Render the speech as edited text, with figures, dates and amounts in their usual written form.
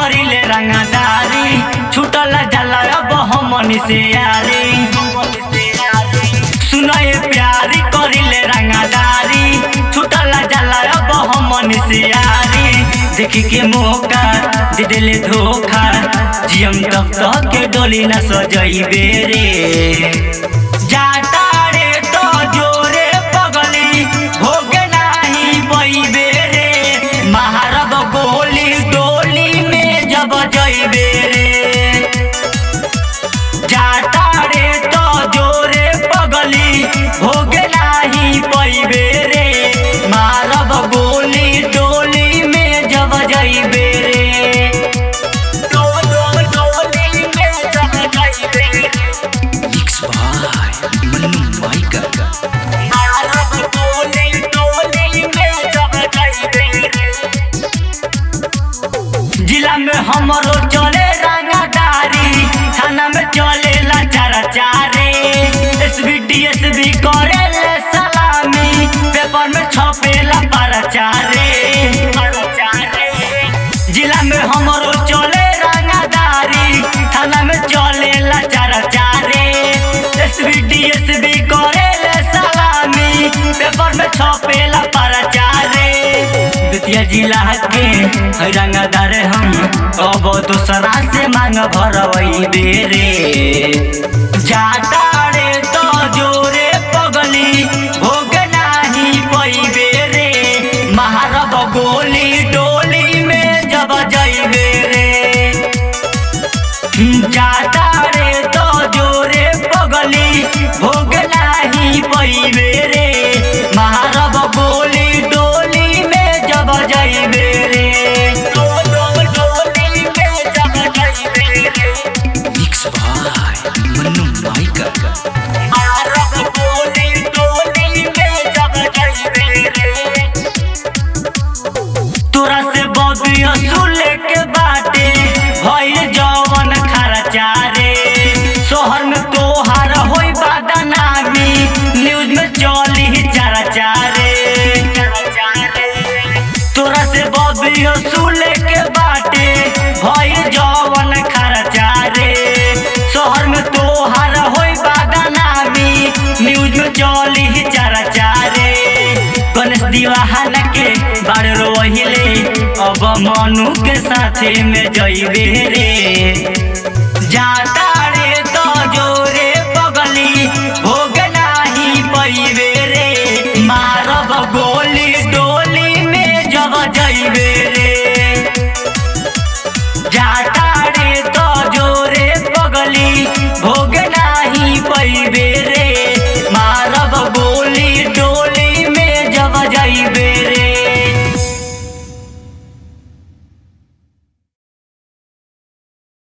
करिले रंगदारी छूटल जाला अब हमनी से यारी सुनाए प्यारी करिले रंगदारी छूटल जाला अब हमनी से यारी देखी के मौका दे दिले धोखा जियम तब तक के डोली न सजइबे रे जाता रे तो जोरे पगली होगे नाही बइबे रे महारब गोली डोली में जब जइबे रे जाता रे तो जोरे पगली होगे नाही बइबे रे महारब गोली डोली में जब जइबे रे जिला में हमरो चले रंगदारी थाना में चले लाचारा चारे एसबी करे ले सलामी पेपर में छपेला परचारे जिला में हमरो चले रंगदारी थाना में चले लाचारा चारे एसबी करे ले सलामी पेपर में छपेला परचारे बेतिया जिला के रंगदार हम अब दूसरा से मांग भरवइबे रे जाता रे तो जोरे पगली होगे नाही पइबे रे महारब गोली डोली में जब जइबे रे जाता रे तो जोरे पगली होगे नाही पइबे रे महारब गोली डोली में जब जइबे रे तोरा से बबिया सुले के बाटे भइल जवन खर्चा रे शहर में तोहार होई बदनामी न्यूज में चली चर्चा रे तोरा से बबिया सुले के बाटे भइल जवन खर्चा रे शहर में तोहार होई बदनामी न्यूज में चली चर्चा रे गणेश दीवाना के बाड़ रोहिले अब मनु के साथे में जइबे रे जाता रे तो जोरे पगली होगे नाही पइबे रे मारब गोली डोली में जब जइबे रे जाता रे तो जोरे पगली होगे नाही पइबे